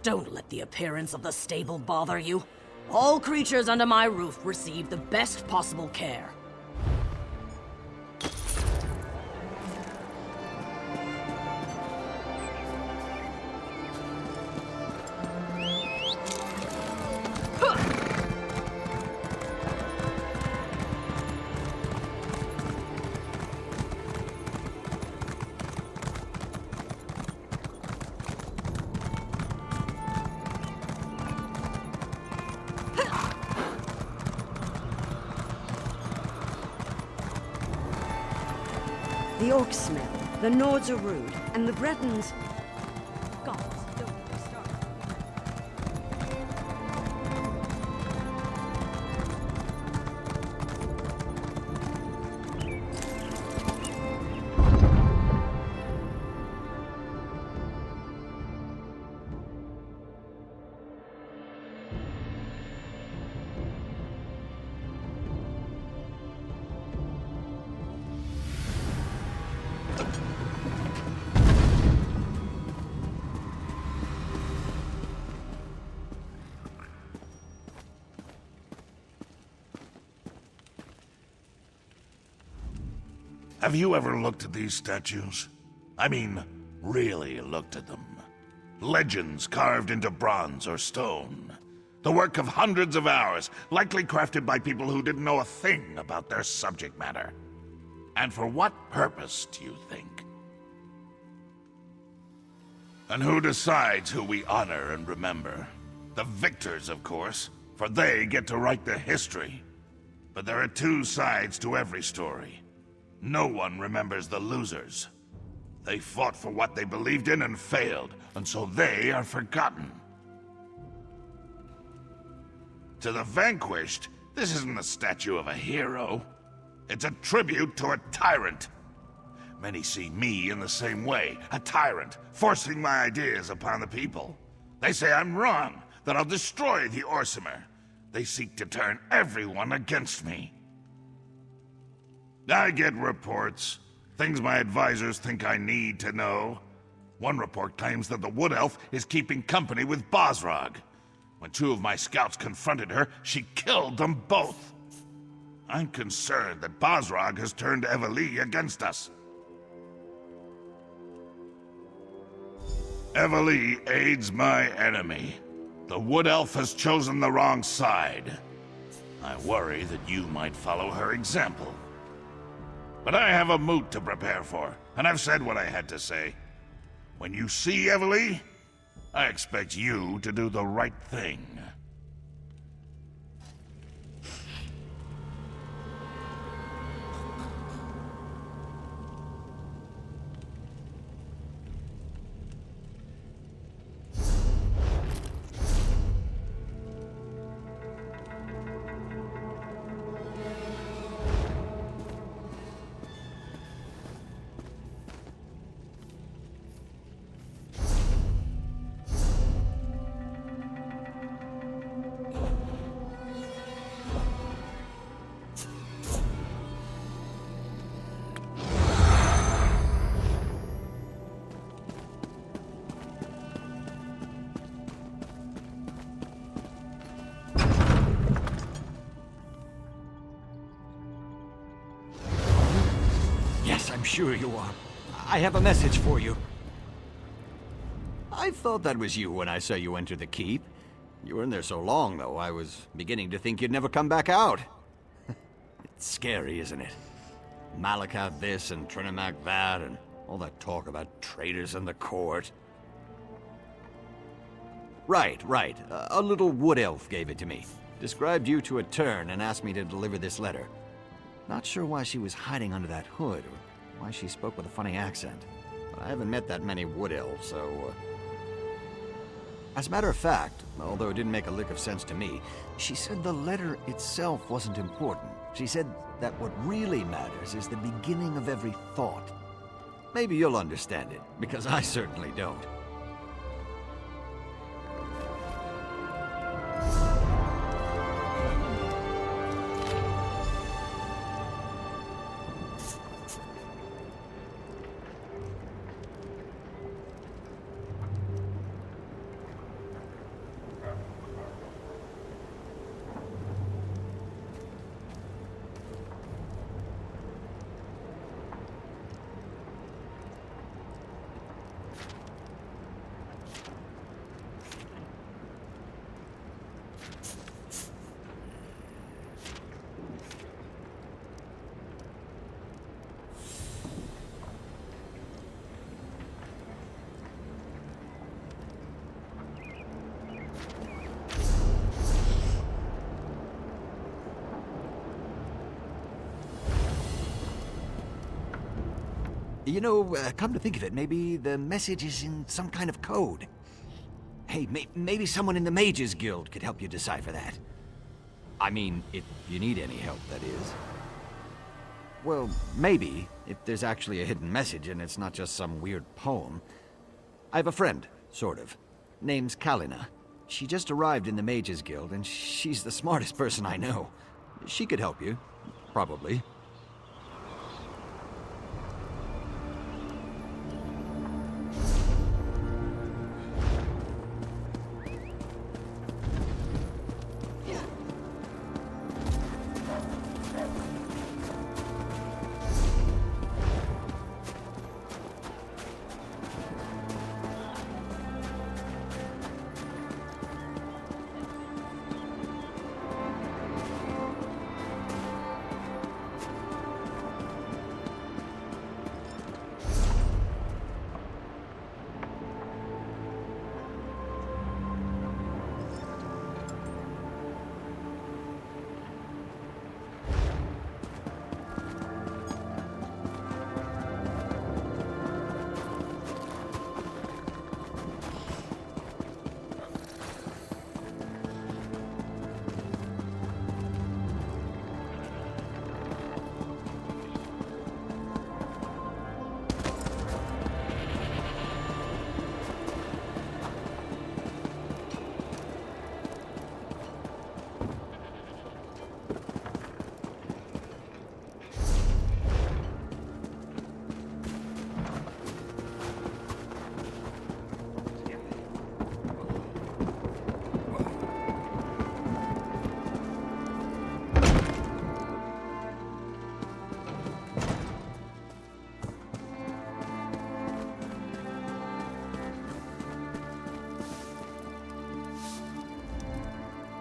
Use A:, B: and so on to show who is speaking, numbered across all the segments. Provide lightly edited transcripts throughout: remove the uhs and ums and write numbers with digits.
A: Don't let the appearance of the stable bother you. All creatures under my roof receive the best possible care.
B: The orcs smell, the Nords are rude, and the Bretons... Gods, don't get me started.
C: Have you ever looked at these statues? I mean, really looked at them. Legends carved into bronze or stone. The work of hundreds of hours, likely crafted by people who didn't know a thing about their subject matter. And for what purpose, do you think? And who decides who we honor and remember? The victors, of course, for they get to write the history. But there are two sides to every story. No one remembers the losers. They fought for what they believed in and failed, and so they are forgotten. To the vanquished, this isn't a statue of a hero. It's a tribute to a tyrant. Many see me in the same way, a tyrant, forcing my ideas upon the people. They say I'm wrong, that I'll destroy the Orsimer. They seek to turn everyone against me. I get reports, things my advisors think I need to know. One report claims that the Wood Elf is keeping company with Bosrog. When two of my scouts confronted her, she killed them both. I'm concerned that Bosrog has turned Eveli against us. Eveli aids my enemy. The Wood Elf has chosen the wrong side. I worry that you might follow her example. But I have a moot to prepare for, and I've said what I had to say. When you see Eveli, I expect you to do the right thing.
D: I'm sure you are. I have a message for you. I thought that was you when I saw you enter the keep. You were in there so long, though, I was beginning to think you'd never come back out. It's scary, isn't it? Malakath this and Trinimac that, and all that talk about traitors in the court. Right. A little wood elf gave it to me. Described you to a turn and asked me to deliver this letter. Not sure why she was hiding under that hood, or why she spoke with a funny accent. But I haven't met that many wood elves, so... As a matter of fact, although it didn't make a lick of sense to me, she said the letter itself wasn't important. She said that what really matters is the beginning of every thought. Maybe you'll understand it, because I certainly don't. You know, come to think of it, maybe the message is in some kind of code. Hey, maybe someone in the Mages Guild could help you decipher that. I mean, if you need any help, that is. Well, maybe, if there's actually a hidden message and it's not just some weird poem. I have a friend, sort of. Name's Kalina. She just arrived in the Mages Guild, and she's the smartest person I know. She could help you. Probably.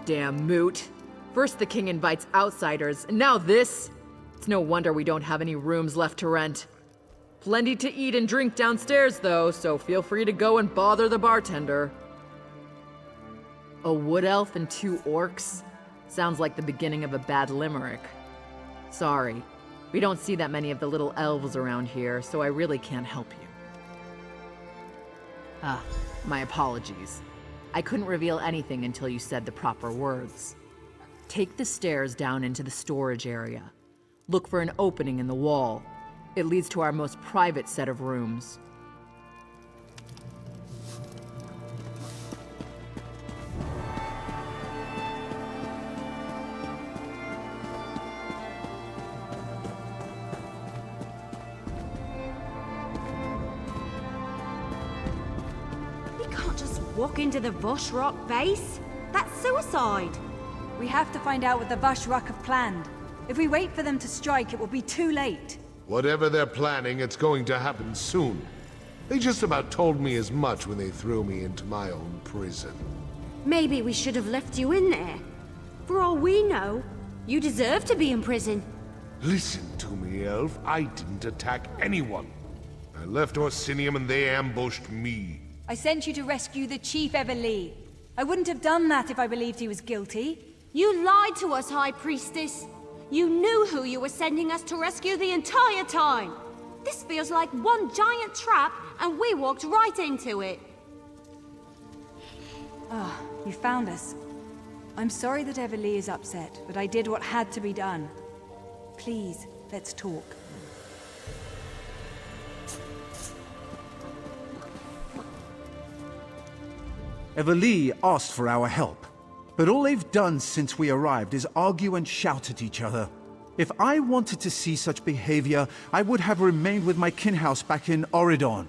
E: Damn moot. First the king invites outsiders, and now this? It's no wonder we don't have any rooms left to rent. Plenty to eat and drink downstairs, though, so feel free to go and bother the bartender. A wood elf and 2 orcs? Sounds like the beginning of a bad limerick. Sorry, we don't see that many of the little elves around here, so I really can't help you. My apologies. I couldn't reveal anything until you said the proper words. Take the stairs down into the storage area. Look for an opening in the wall. It leads to our most private set of rooms.
B: Walk into the Voshrock base? That's suicide!
F: We have to find out what the Voshrock have planned. If we wait for them to strike, it will be too late.
G: Whatever they're planning, it's going to happen soon. They just about told me as much when they threw me into my own prison.
B: Maybe we should have left you in there. For all we know, you deserve to be in prison.
G: Listen to me, Elf. I didn't attack anyone. I left Orsinium and they ambushed me.
F: I sent you to rescue the Chief Everlee. I wouldn't have done that if I believed he was guilty.
B: You lied to us, High Priestess. You knew who you were sending us to rescue the entire time. This feels like one giant trap, and we walked right into it.
F: You found us. I'm sorry that Everlee is upset, but I did what had to be done. Please, let's talk.
H: Everlee asked for our help, but all they've done since we arrived is argue and shout at each other. If I wanted to see such behavior, I would have remained with my kin house back in Oridon.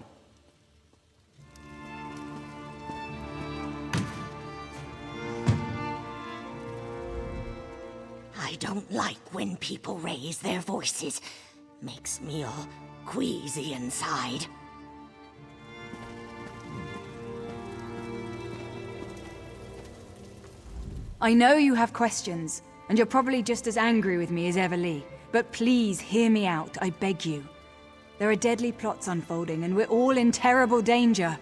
A: I don't like when people raise their voices. Makes me all queasy inside.
F: I know you have questions, and you're probably just as angry with me as Everlee. But please hear me out, I beg you. There are deadly plots unfolding, and we're all in terrible danger.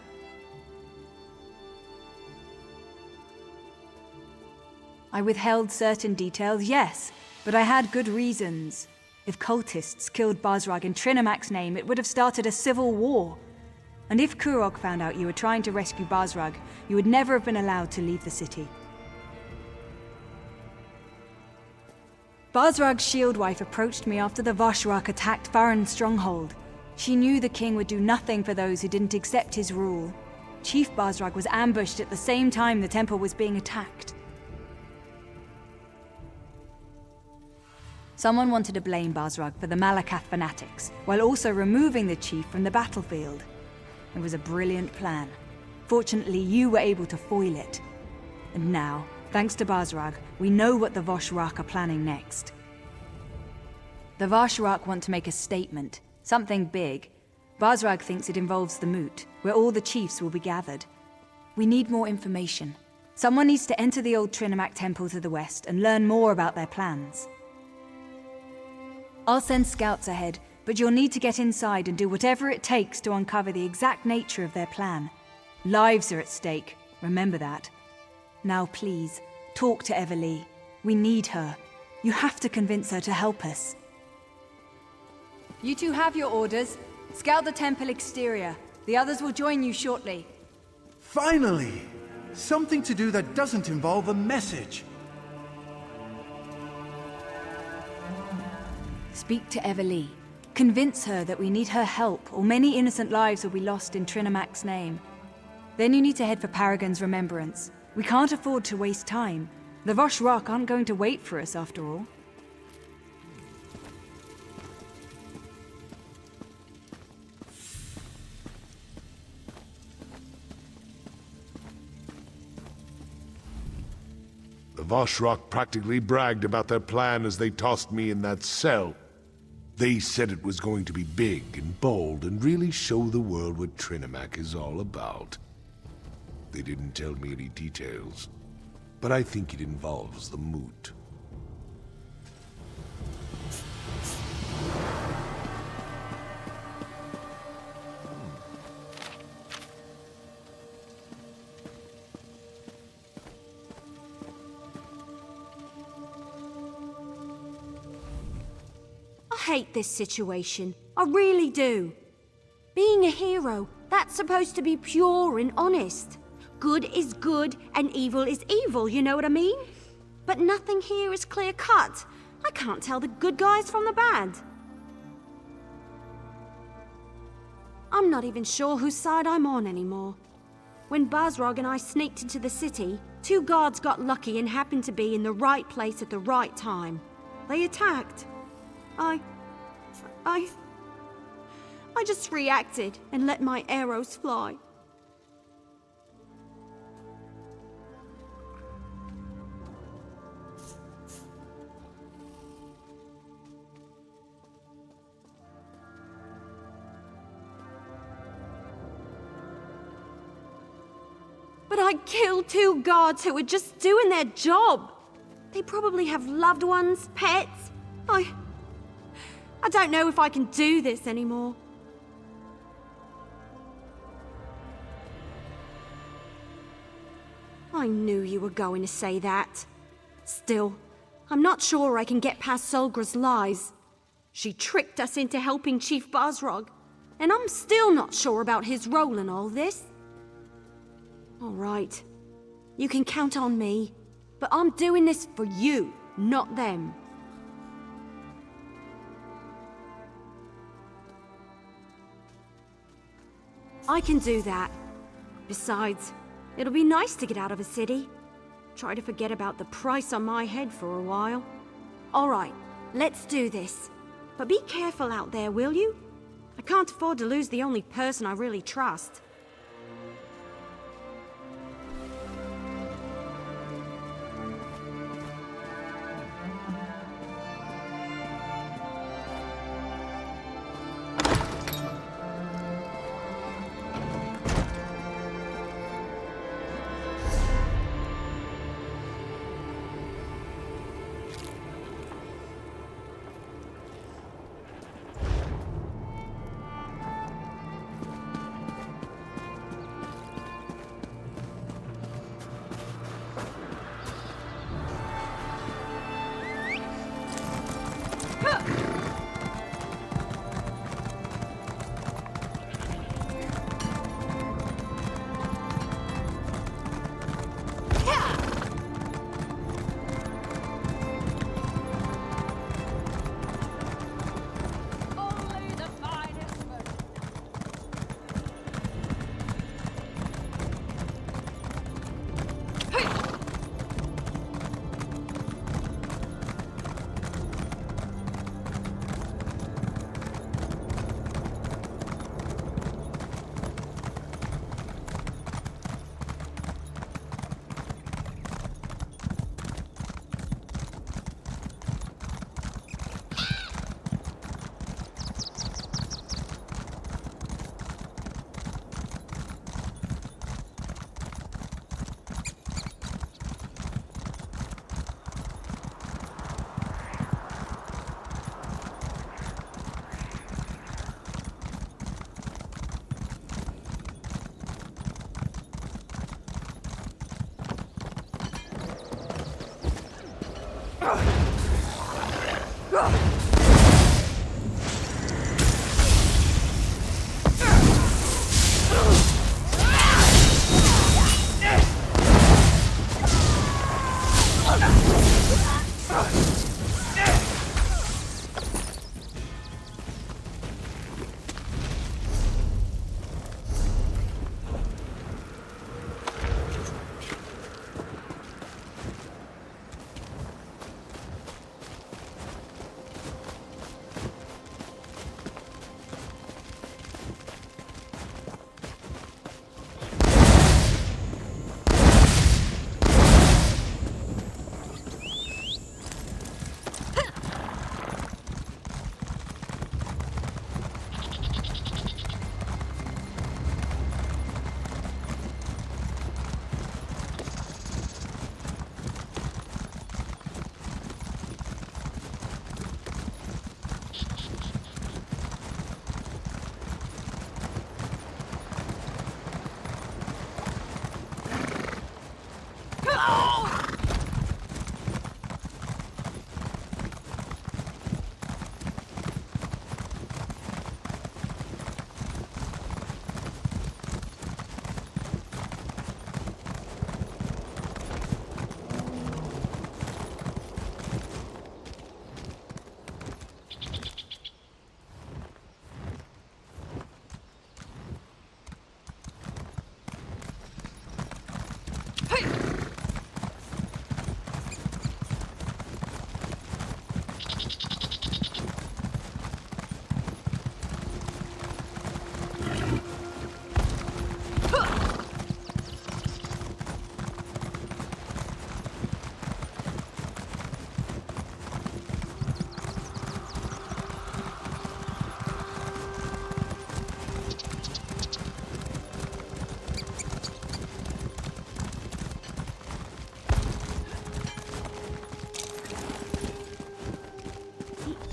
F: I withheld certain details, yes, but I had good reasons. If cultists killed Basrag in Trinimak's name, it would have started a civil war. And if Kurog found out you were trying to rescue Basrag, you would never have been allowed to leave the city. Basrag's shield wife approached me after the Vashrak attacked Farron's stronghold. She knew the king would do nothing for those who didn't accept his rule. Chief Basrag was ambushed at the same time the temple was being attacked. Someone wanted to blame Basrag for the Malakath fanatics, while also removing the chief from the battlefield. It was a brilliant plan. Fortunately, you were able to foil it. And now, thanks to Basrag, we know what the Vashrak are planning next. The Vashrak want to make a statement, something big. Basrag thinks it involves the Moot, where all the chiefs will be gathered. We need more information. Someone needs to enter the old Trinimak temple to the west and learn more about their plans. I'll send scouts ahead, but you'll need to get inside and do whatever it takes to uncover the exact nature of their plan. Lives are at stake, remember that. Now please, talk to Everlee. We need her. You have to convince her to help us. You two have your orders. Scout the temple exterior. The others will join you shortly.
H: Finally! Something to do that doesn't involve a message.
F: Speak to Everlee. Convince her that we need her help, or many innocent lives will be lost in Trinimak's name. Then you need to head for Paragon's remembrance. We can't afford to waste time. The Vashrak aren't going to wait for us after all.
G: The Vashrak practically bragged about their plan as they tossed me in that cell. They said it was going to be big and bold and really show the world what Trinimak is all about. They didn't tell me any details, but I think it involves the Moot.
B: I hate this situation. I really do. Being a hero, that's supposed to be pure and honest. Good is good and evil is evil, you know what I mean? But nothing here is clear-cut. I can't tell the good guys from the bad. I'm not even sure whose side I'm on anymore. When Basrag and I sneaked into the city, 2 guards got lucky and happened to be in the right place at the right time. They attacked. I just reacted and let my arrows fly. But I killed 2 guards who were just doing their job. They probably have loved ones, pets. I don't know if I can do this anymore. I knew you were going to say that. Still, I'm not sure I can get past Solgra's lies. She tricked us into helping Chief Basrag, and I'm still not sure about his role in all this. All right, you can count on me, but I'm doing this for you, not them. I can do that. Besides, it'll be nice to get out of a city. Try to forget about the price on my head for a while. All right, let's do this. But be careful out there, will you? I can't afford to lose the only person I really trust.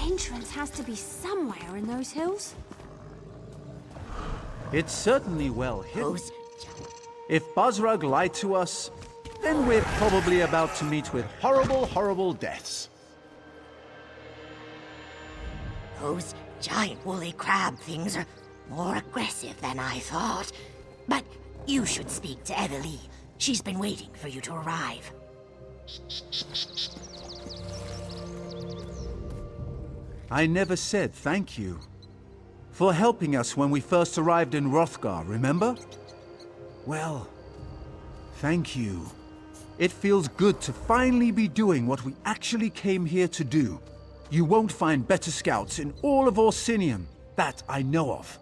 B: Entrance has to be somewhere in those hills.
H: It's certainly well hidden. If Basrag lied to us, then we're probably about to meet with horrible, horrible deaths.
A: Those giant woolly crab things are more aggressive than I thought. But you should speak to Evelie. She's been waiting for you to arrive.
H: I never said thank you. For helping us when we first arrived in Hrothgar, remember? Well, thank you. It feels good to finally be doing what we actually came here to do. You won't find better scouts in all of Orsinium, that I know of.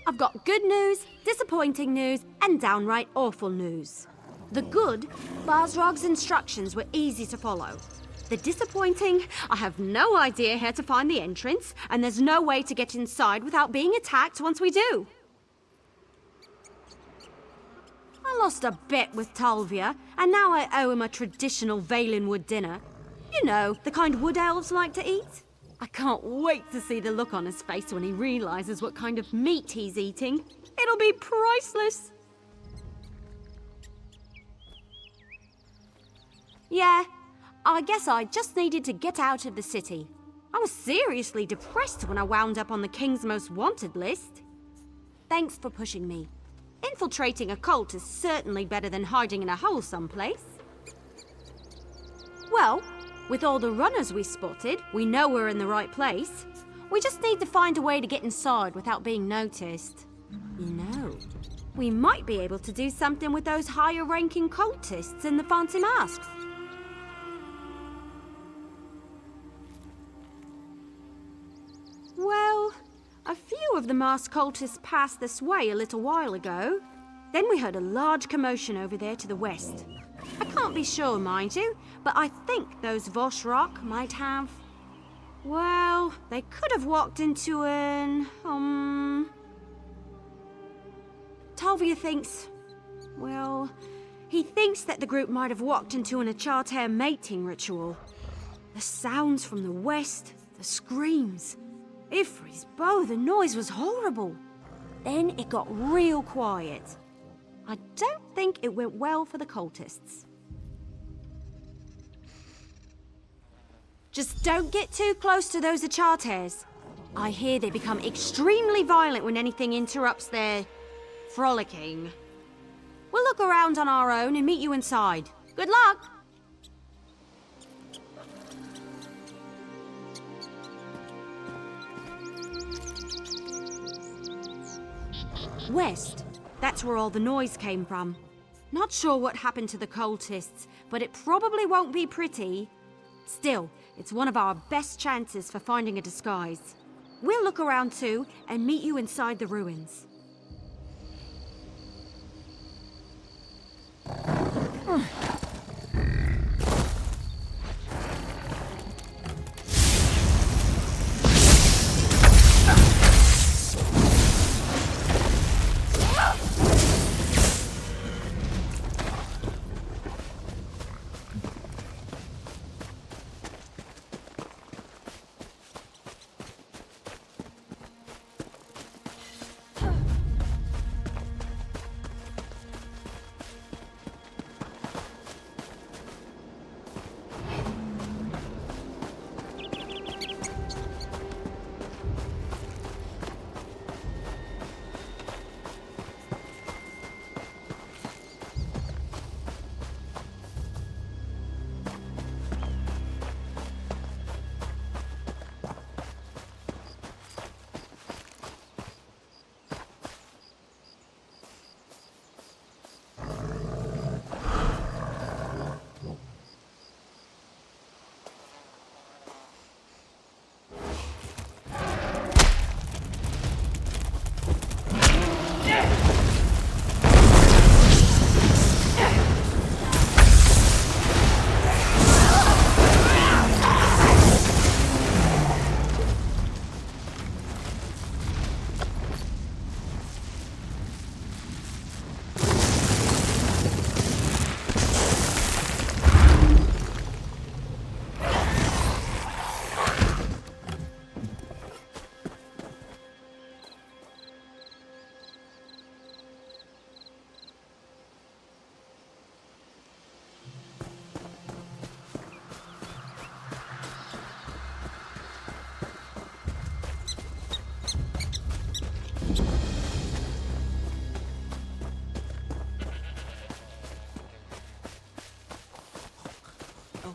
B: I've got good news, disappointing news, and downright awful news. The good, Basrog's instructions were easy to follow. The disappointing, I have no idea how to find the entrance, and there's no way to get inside without being attacked once we do. I lost a bet with Talvia, and now I owe him a traditional Valenwood dinner. You know, the kind wood elves like to eat. I can't wait to see the look on his face when he realizes what kind of meat he's eating. It'll be priceless. Yeah, I guess I just needed to get out of the city. I was seriously depressed when I wound up on the King's Most Wanted list. Thanks for pushing me. Infiltrating a cult is certainly better than hiding in a hole someplace. Well, with all the runners we spotted, we know we're in the right place. We just need to find a way to get inside without being noticed. You know, we might be able to do something with those higher-ranking cultists in the fancy masks. Well, a few of the masked cultists passed this way a little while ago. Then we heard a large commotion over there to the west. I can't be sure, mind you, but I think those Voshrock might have... Well, they could have walked into an... Talvia thinks... Well, he thinks that the group might have walked into an Achartair mating ritual. The sounds from the west, the screams... Ifri's bow, the noise was horrible. Then it got real quiet. I don't think it went well for the cultists. Just don't get too close to those Achates. I hear they become extremely violent when anything interrupts their frolicking. We'll look around on our own and meet you inside. Good luck! West. That's where all the noise came from. Not sure what happened to the cultists, but it probably won't be pretty. Still, it's one of our best chances for finding a disguise. We'll look around too and meet you inside the ruins.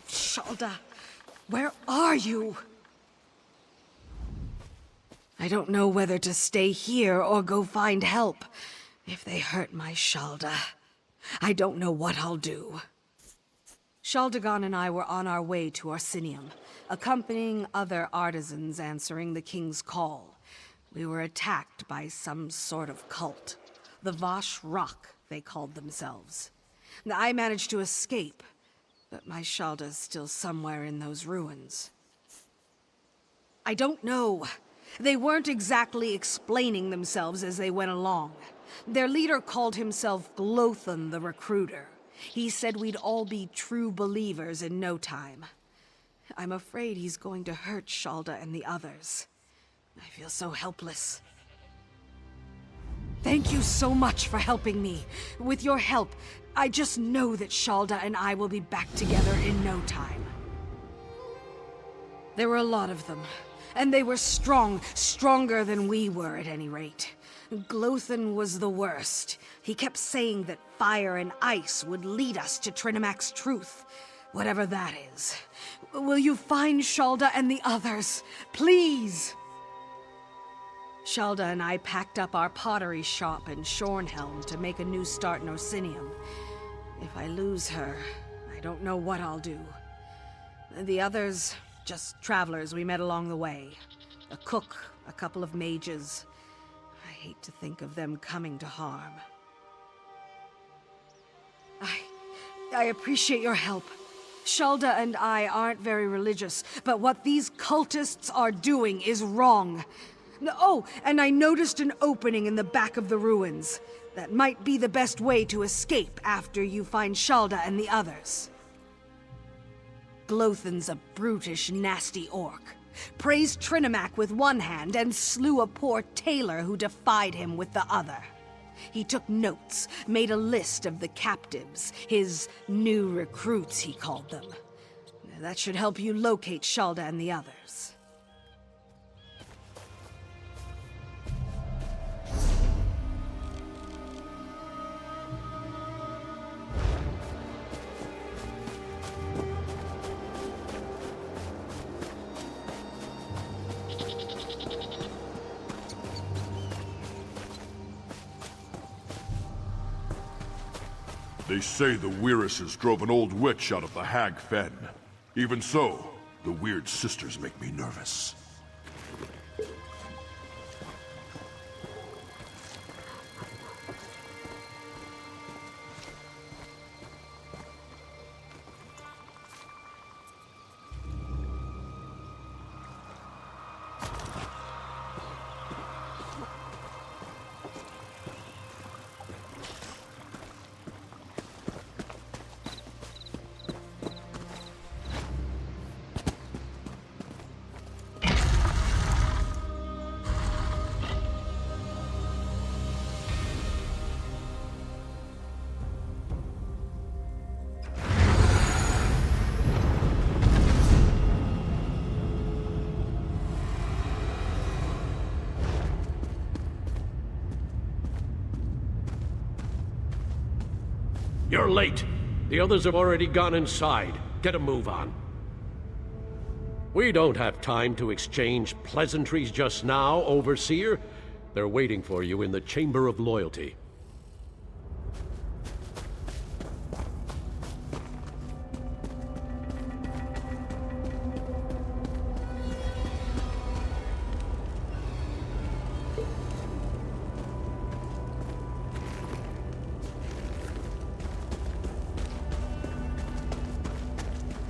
I: Shalda, where are you? I don't know whether to stay here or go find help. If they hurt my Shalda, I don't know what I'll do. Shaldagon and I were on our way to Orsinium, accompanying other artisans answering the king's call. We were attacked by some sort of cult. The Vash Rock, they called themselves. I managed to escape, but my Shalda's still somewhere in those ruins. I don't know. They weren't exactly explaining themselves as they went along. Their leader called himself Glothan the Recruiter. He said we'd all be true believers in no time. I'm afraid he's going to hurt Shalda and the others. I feel so helpless. Thank you so much for helping me. With your help, I just know that Shalda and I will be back together in no time. There were a lot of them, and they were strong, stronger than we were at any rate. Glothan was the worst. He kept saying that fire and ice would lead us to Trinimac's truth, whatever that is. Will you find Shalda and the others, please? Shalda and I packed up our pottery shop in Shornhelm to make a new start in Orsinium. If I lose her, I don't know what I'll do. The others, just travelers we met along the way. A cook, a couple of mages. I hate to think of them coming to harm. I appreciate your help. Shalda and I aren't very religious, but what these cultists are doing is wrong. Oh, and I noticed an opening in the back of the ruins. That might be the best way to escape after you find Shalda and the others. Glothan's a brutish, nasty orc. Praised Trinimac with one hand and slew a poor tailor who defied him with the other. He took notes, made a list of the captives, his new recruits, he called them. That should help you locate Shalda and the others.
J: They say the Weiruses drove an old witch out of the Hag Fen. Even so, the Weird Sisters make me nervous.
K: You're late. The others have already gone inside. Get a move on. We don't have time to exchange pleasantries just now, Overseer. They're waiting for you in the Chamber of Loyalty.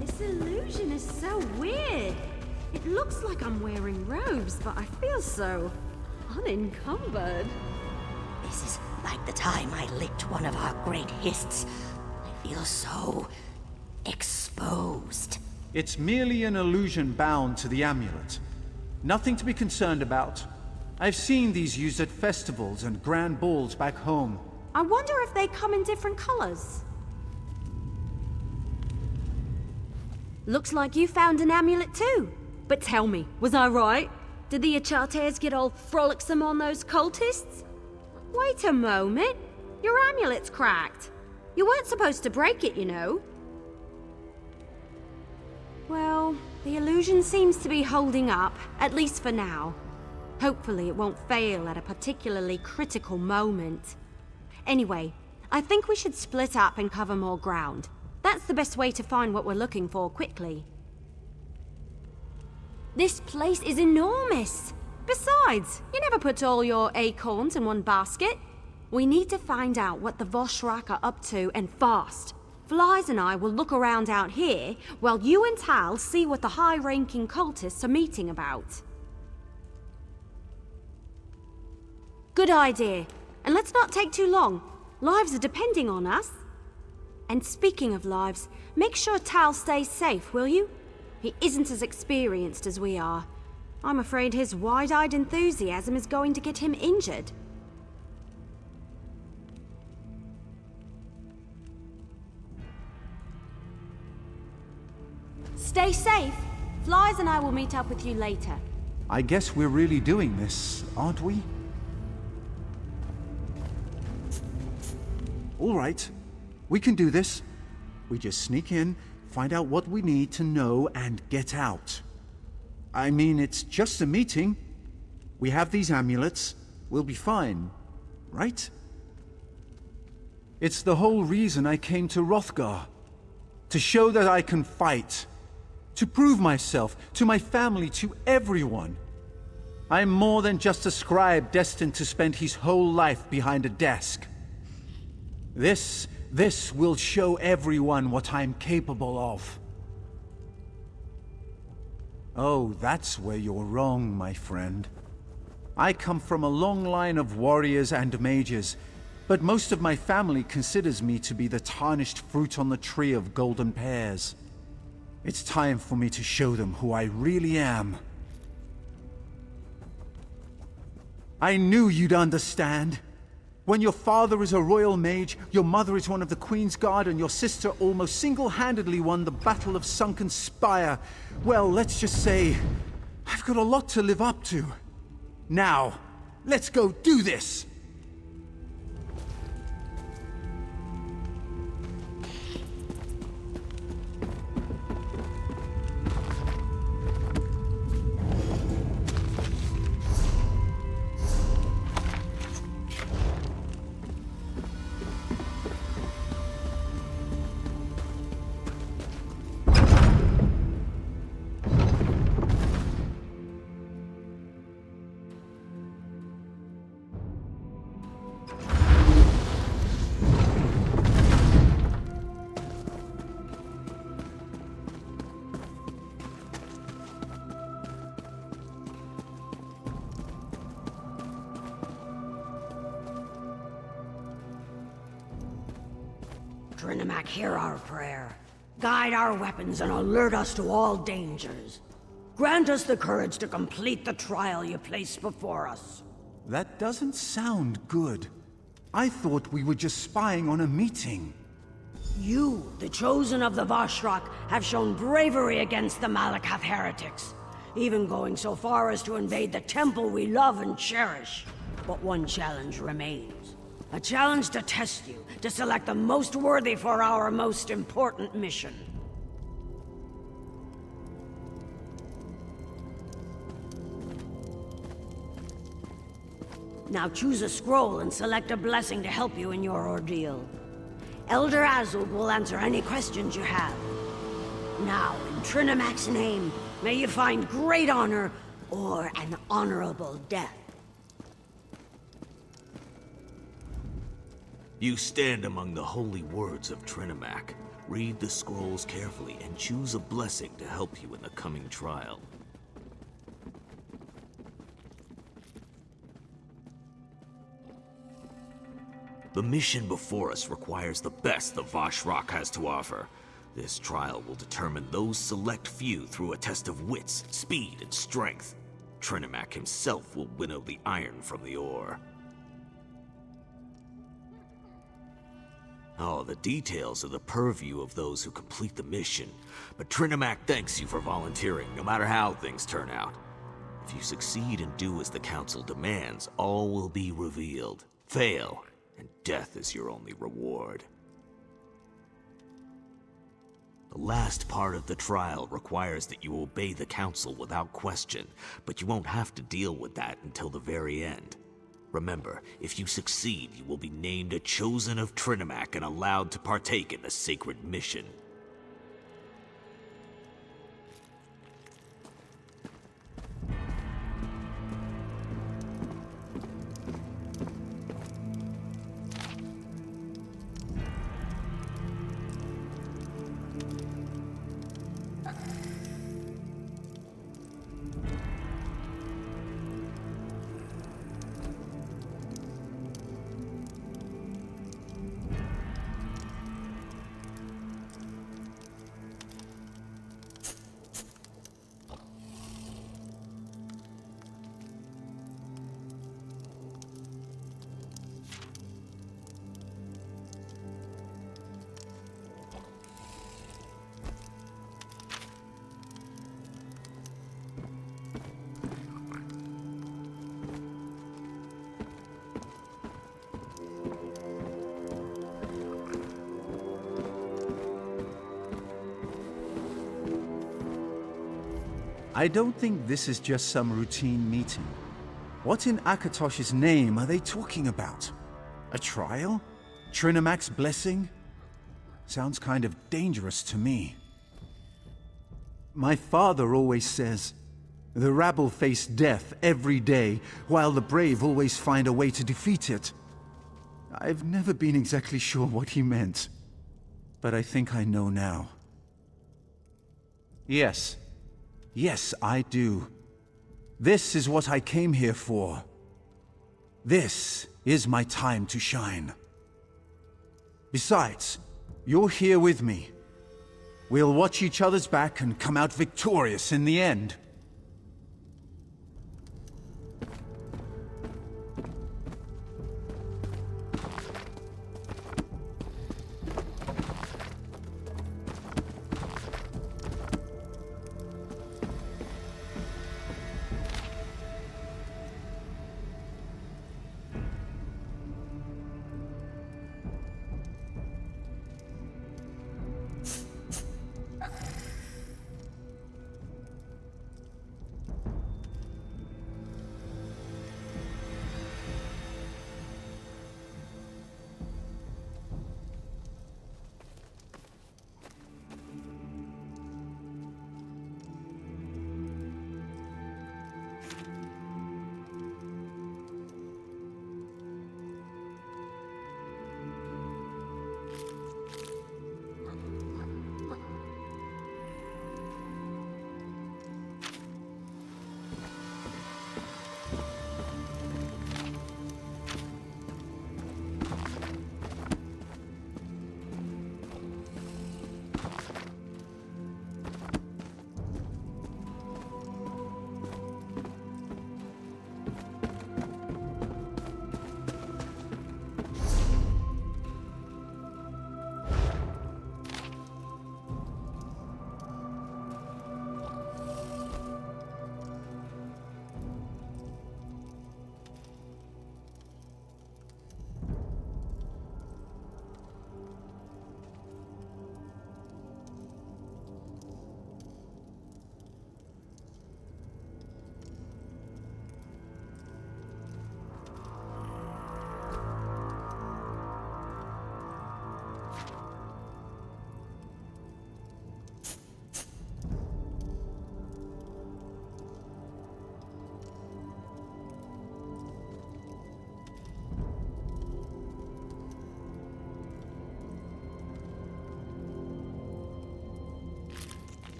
B: This illusion is so weird. It looks like I'm wearing robes, but I feel so unencumbered.
A: This is like the time I licked one of our great hists. I feel so exposed.
H: It's merely an illusion bound to the amulet. Nothing to be concerned about. I've seen these used at festivals and grand balls back home.
B: I wonder if they come in different colors. Looks like you found an amulet too. But tell me, was I right? Did the Achates get all frolicsome on those cultists? Wait a moment. Your amulet's cracked. You weren't supposed to break it, you know. Well, the illusion seems to be holding up, at least for now. Hopefully it won't fail at a particularly critical moment. Anyway, I think we should split up and cover more ground. That's the best way to find what we're looking for quickly. This place is enormous. Besides, you never put all your acorns in one basket. We need to find out what the Voshrak are up to, and fast. Flies and I will look around out here, while you and Tal see what the high-ranking cultists are meeting about. Good idea. And let's not take too long. Lives are depending on us. And speaking of lives, make sure Tal stays safe, will you? He isn't as experienced as we are. I'm afraid his wide-eyed enthusiasm is going to get him injured. Stay safe. Flies and I will meet up with you later.
H: I guess we're really doing this, aren't we? All right. We can do this. We just sneak in, find out what we need to know, and get out. I mean, it's just a meeting. We have these amulets. We'll be fine, right? It's the whole reason I came to Hrothgar. To show that I can fight. To prove myself, to my family, to everyone. I'm more than just a scribe destined to spend his whole life behind a desk. This will show everyone what I'm capable of. Oh, that's where you're wrong, my friend. I come from a long line of warriors and mages, but most of my family considers me to be the tarnished fruit on the tree of golden pears. It's time for me to show them who I really am. I knew you'd understand. When your father is a royal mage, your mother is one of the Queen's Guard, and your sister almost single-handedly won the Battle of Sunken Spire, well, let's just say, I've got a lot to live up to. Now, let's go do this!
A: Trinimac, hear our prayer. Guide our weapons and alert us to all dangers. Grant us the courage to complete the trial you place before us.
H: That doesn't sound good. I thought we were just spying on a meeting.
A: You, the chosen of the Vashrak, have shown bravery against the Malakath heretics, even going so far as to invade the temple we love and cherish. But one challenge remains. A challenge to test you, to select the most worthy for our most important mission. Now choose a scroll and select a blessing to help you in your ordeal. Elder Azul will answer any questions you have. Now, in Trinimac's name, may you find great honor or an honorable death.
L: You stand among the holy words of Trinimac. Read the scrolls carefully and choose a blessing to help you in the coming trial. The mission before us requires the best the Vashrak has to offer. This trial will determine those select few through a test of wits, speed, and strength. Trinimac himself will winnow the iron from the ore. Oh, the details are the purview of those who complete the mission, but Trinimac thanks you for volunteering, no matter how things turn out. If you succeed and do as the Council demands, all will be revealed. Fail, and death is your only reward. The last part of the trial requires that you obey the Council without question, but you won't have to deal with that until the very end. Remember, if you succeed, you will be named a Chosen of Trinimac and allowed to partake in the sacred mission.
H: I don't think this is just some routine meeting. What in Akatosh's name are they talking about? A trial? Trinimac's blessing? Sounds kind of dangerous to me. My father always says, the rabble face death every day, while the brave always find a way to defeat it. I've never been exactly sure what he meant, but I think I know now. Yes. Yes, I do. This is what I came here for. This is my time to shine. Besides, you're here with me. We'll watch each other's back and come out victorious in the end.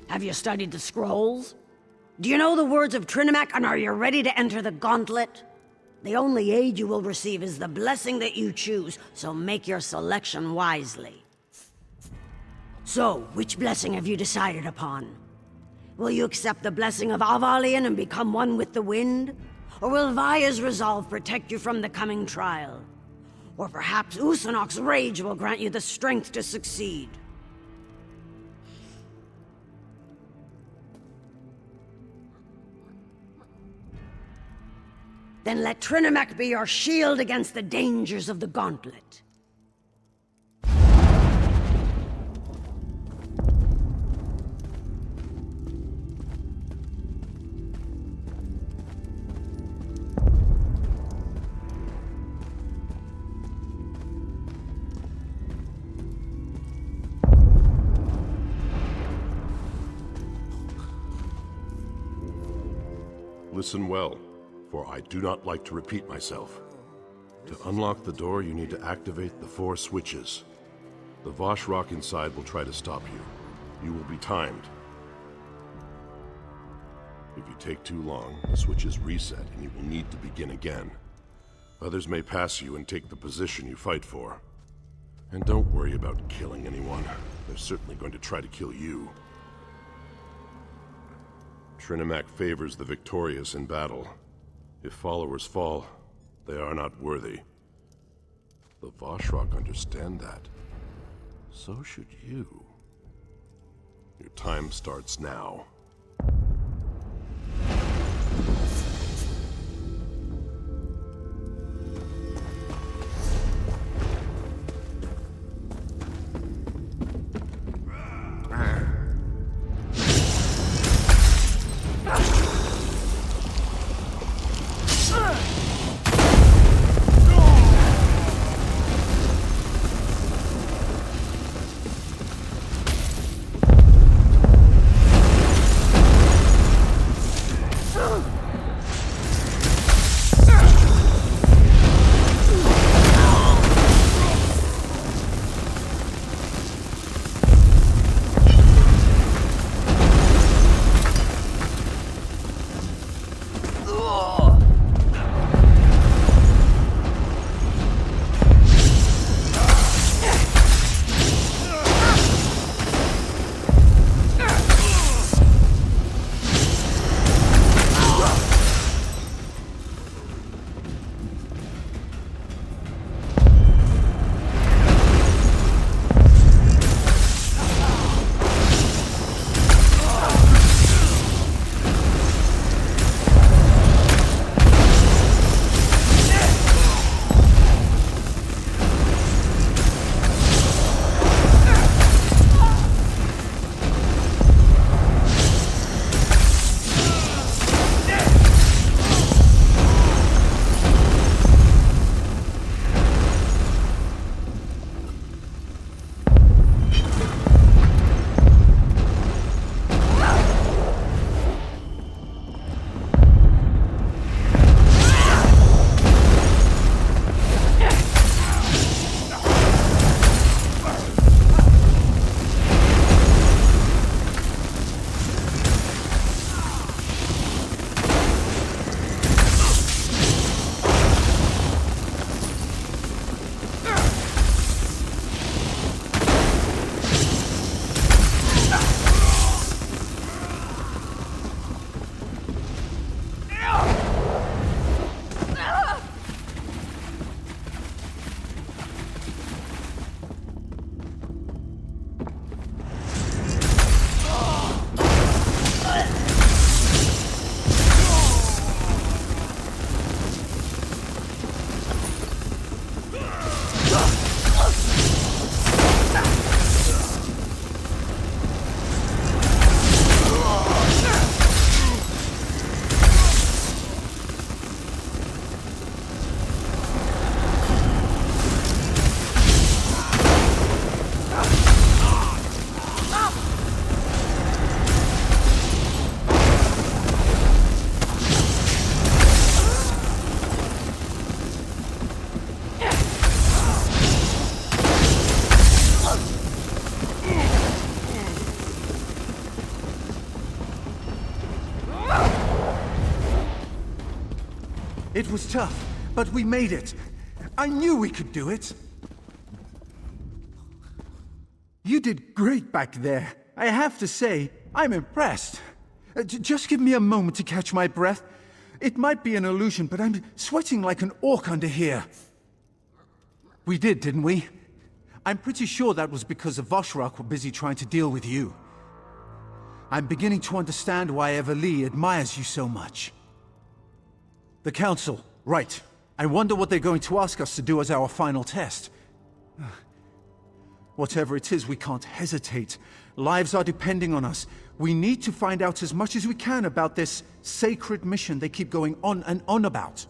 A: Have you studied the scrolls? Do you know the words of Trinimac, and are you ready to enter the gauntlet? The only aid you will receive is the blessing that you choose, so make your selection wisely. So, which blessing have you decided upon? Will you accept the blessing of Avalion and become one with the wind? Or will Vaya's resolve protect you from the coming trial? Or perhaps Usanok's rage will grant you the strength to succeed? Then let Trinimac be your shield against the dangers of the gauntlet.
J: Listen well, for I do not like to repeat myself. To unlock the door, you need to activate the 4 switches. The Vosh rock inside will try to stop you. You will be timed. If you take too long, the switches reset and you will need to begin again. Others may pass you and take the position you fight for. And don't worry about killing anyone. They're certainly going to try to kill you. Trinimac favors the victorious in battle. If followers fall, they are not worthy. The Voshrock understand that. So should you. Your time starts now.
H: It was tough, but we made it. I knew we could do it. You did great back there. I have to say, I'm impressed. Just give me a moment to catch my breath. It might be an illusion, but I'm sweating like an orc under here. We did, didn't we? I'm pretty sure that was because the Vashrak were busy trying to deal with you. I'm beginning to understand why Everlee admires you so much. The Council, right. I wonder what they're going to ask us to do as our final test. Whatever it is, we can't hesitate. Lives are depending on us. We need to find out as much as we can about this sacred mission they keep going on and on about.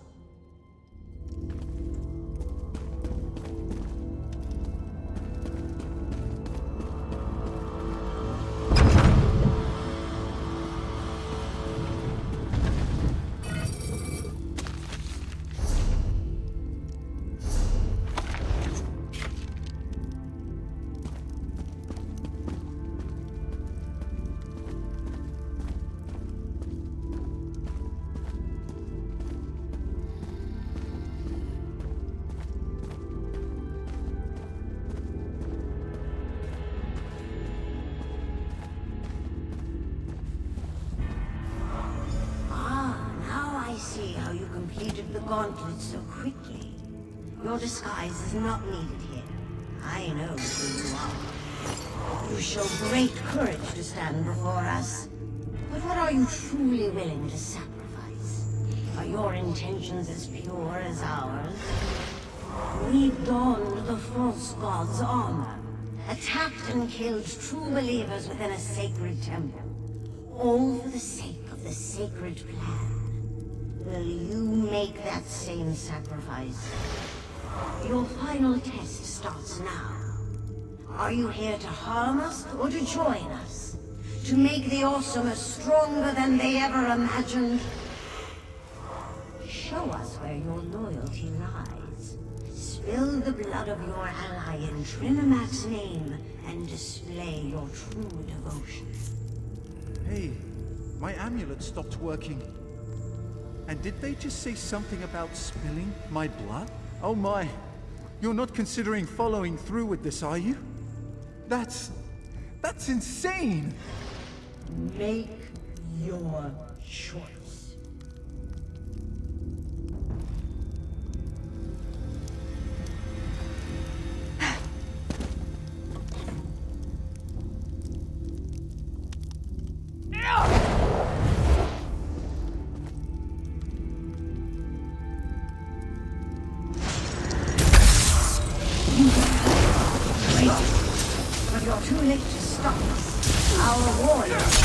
A: Gauntlet so quickly. Your disguise is not needed here. I know who you are. You show great courage to stand before us. But what are you truly willing to sacrifice? Are your intentions as pure as ours? We donned the false god's armor, attacked and killed true believers within a sacred temple, all for the sake of the sacred plan. Will you make that same sacrifice? Your final test starts now. Are you here to harm us or to join us? To make the Awesomers stronger than they ever imagined? Show us where your loyalty lies. Spill the blood of your ally in Trinamac's name and display your true devotion.
H: Hey, my amulet stopped working. And did they just say something about spilling my blood? Oh my, you're not considering following through with this, are you? That's insane!
A: Make your choice. But you're too late to stop us. Our warriors.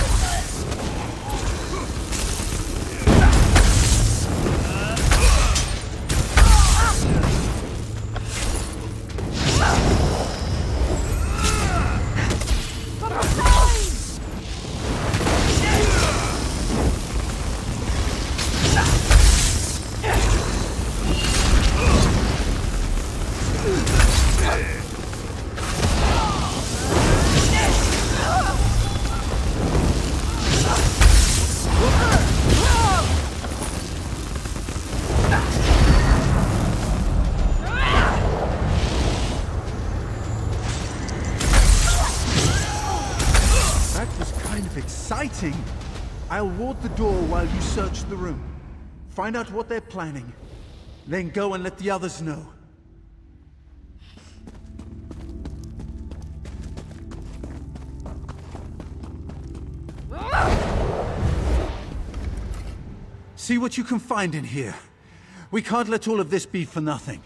H: Exciting! I'll ward the door while you search the room. Find out what they're planning. Then go and let the others know. See what you can find in here. We can't let all of this be for nothing.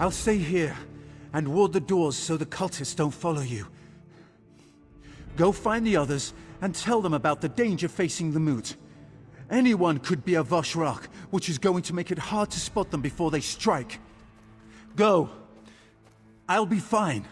H: I'll stay here and ward the doors so the cultists don't follow you. Go find the others and tell them about the danger facing the moot. Anyone could be a Vashrak, which is going to make it hard to spot them before they strike. Go. I'll be fine.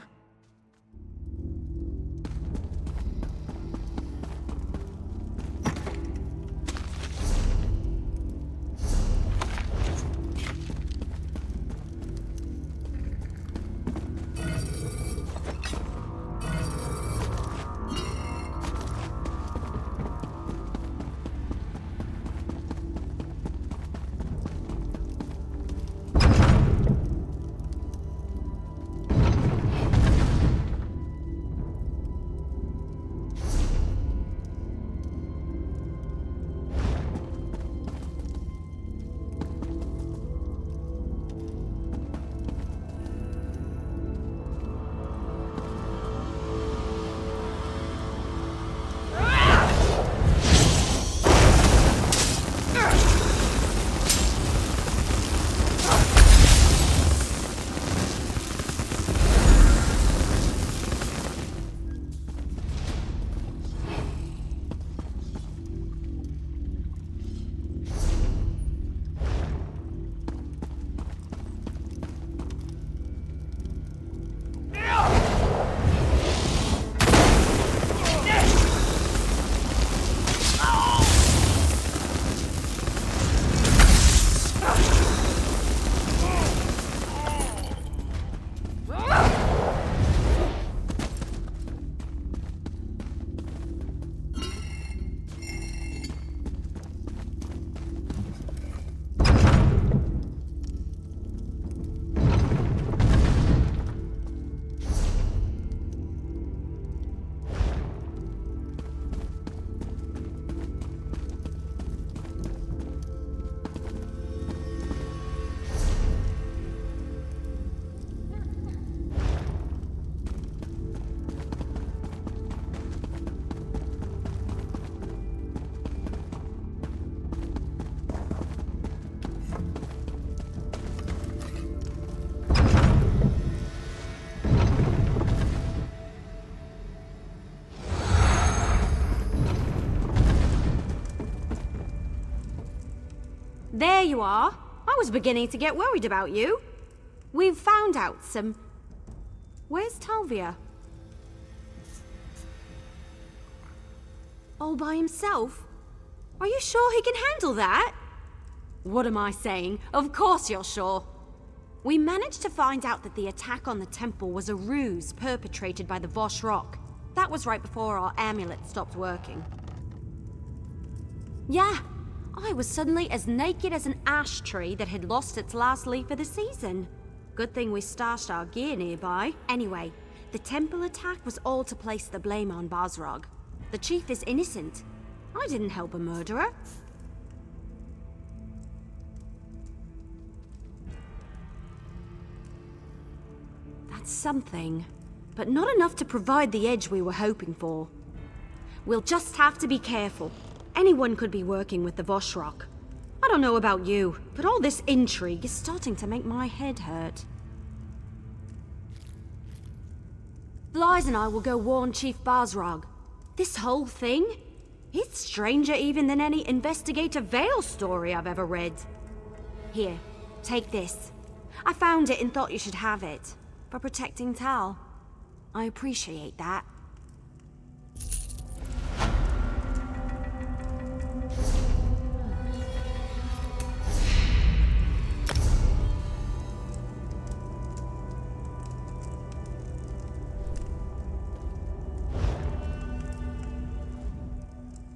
B: There you are. I was beginning to get worried about you. We've found out some... Where's Talvia? All by himself? Are you sure he can handle that? What am I saying? Of course you're sure. We managed to find out that the attack on the temple was a ruse perpetrated by the Vashrak. That was right before our amulet stopped working. Yeah, I was suddenly as naked as an ash tree that had lost its last leaf of the season. Good thing we stashed our gear nearby. Anyway, the temple attack was all to place the blame on Basrog. The chief is innocent. I didn't help a murderer. That's something, but not enough to provide the edge we were hoping for. We'll just have to be careful. Anyone could be working with the Vashrak. I don't know about you, but all this intrigue is starting to make my head hurt. Blythe and I will go warn Chief Basrog. This whole thing? It's stranger even than any Investigator Vale story I've ever read. Here, take this. I found it and thought you should have it. For protecting Tal. I appreciate that.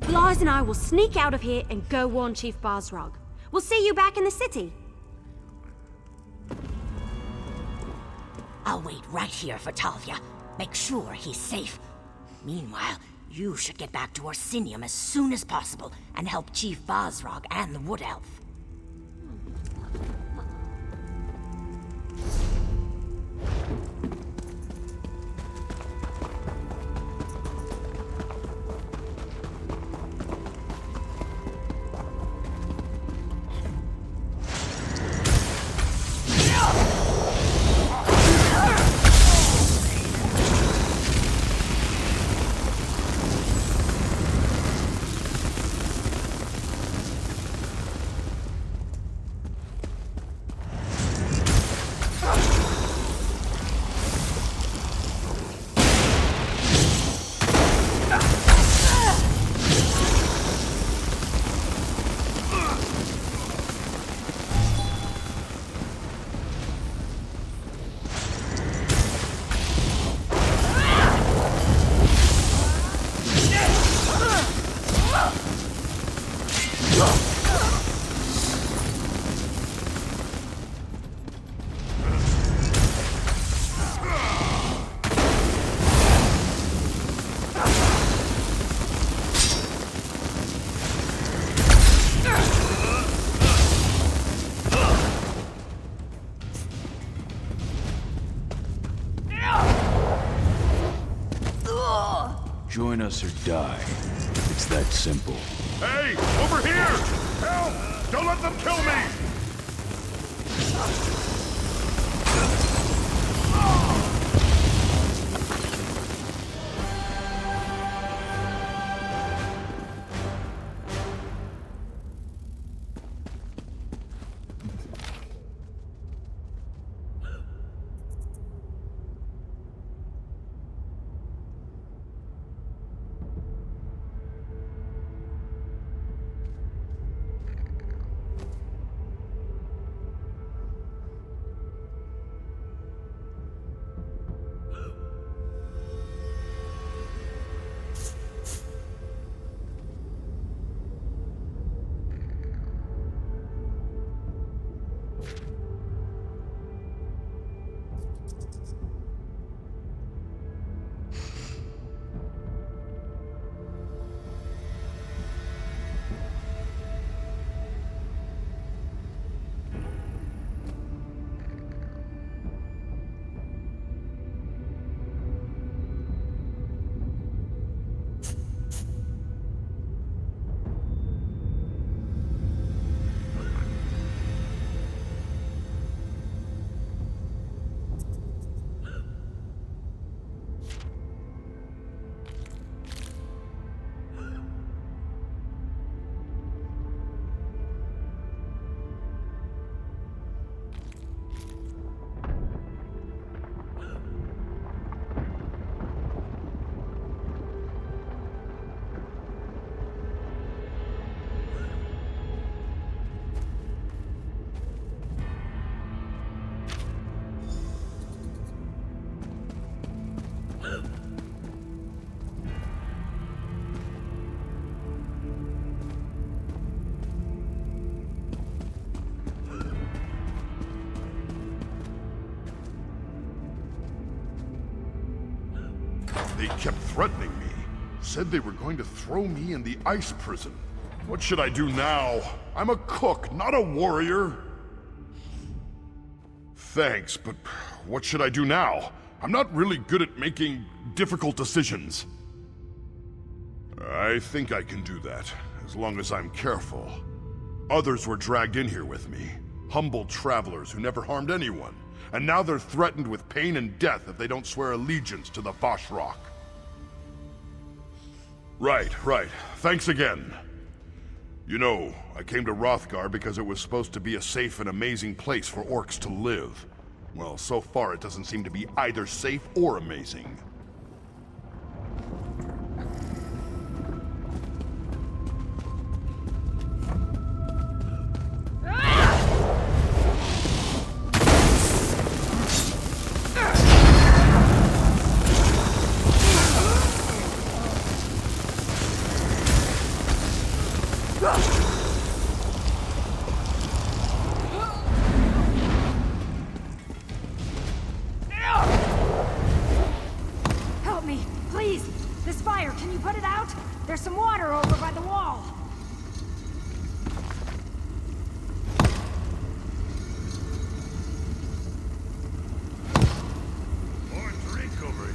B: Blythe and I will sneak out of here and go warn Chief Basrog. We'll see you back in the city.
M: I'll wait right here for Talvia. Make sure he's safe. Meanwhile, you should get back to Orsinium as soon as possible and help Chief Basrog and the Wood Elf.
N: Join us or die. It's that simple.
C: Hey! Over here! Help! Don't let them kill me! They kept threatening me. Said they were going to throw me in the ice prison. What should I do now? I'm a cook, not a warrior. Thanks, but what should I do now? I'm not really good at making difficult decisions. I think I can do that, as long as I'm careful. Others were dragged in here with me. Humble travelers who never harmed anyone. And now they're threatened with pain and death if they don't swear allegiance to the Vashrock. Right. Thanks again. You know, I came to Hrothgar because it was supposed to be a safe and amazing place for orcs to live. Well, so far it doesn't seem to be either safe or amazing.
O: Help me, please! This fire, can you put it out? There's some water over by the wall.
C: More drink over here.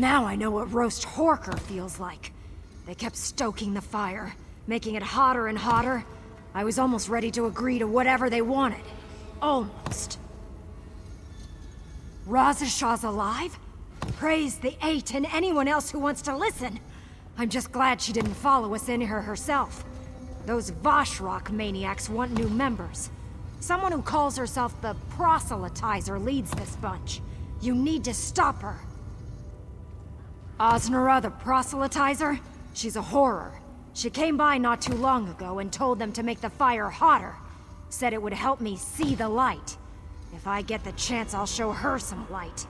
O: Now I know what roast Horker feels like. They kept stoking the fire, making it hotter and hotter. I was almost ready to agree to whatever they wanted. Almost. Razashaw's alive? Praise the Eight and anyone else who wants to listen. I'm just glad she didn't follow us in here herself. Those Vashrock maniacs want new members. Someone who calls herself the Proselytizer leads this bunch. You need to stop her. Osnora the Proselytizer? She's a horror. She came by not too long ago and told them to make the fire hotter. Said it would help me see the light. If I get the chance, I'll show her some light.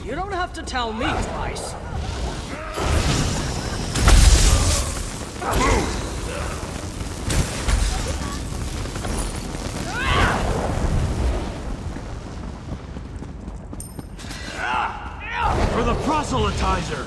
P: You don't have to tell me twice.
K: For the proselytizer!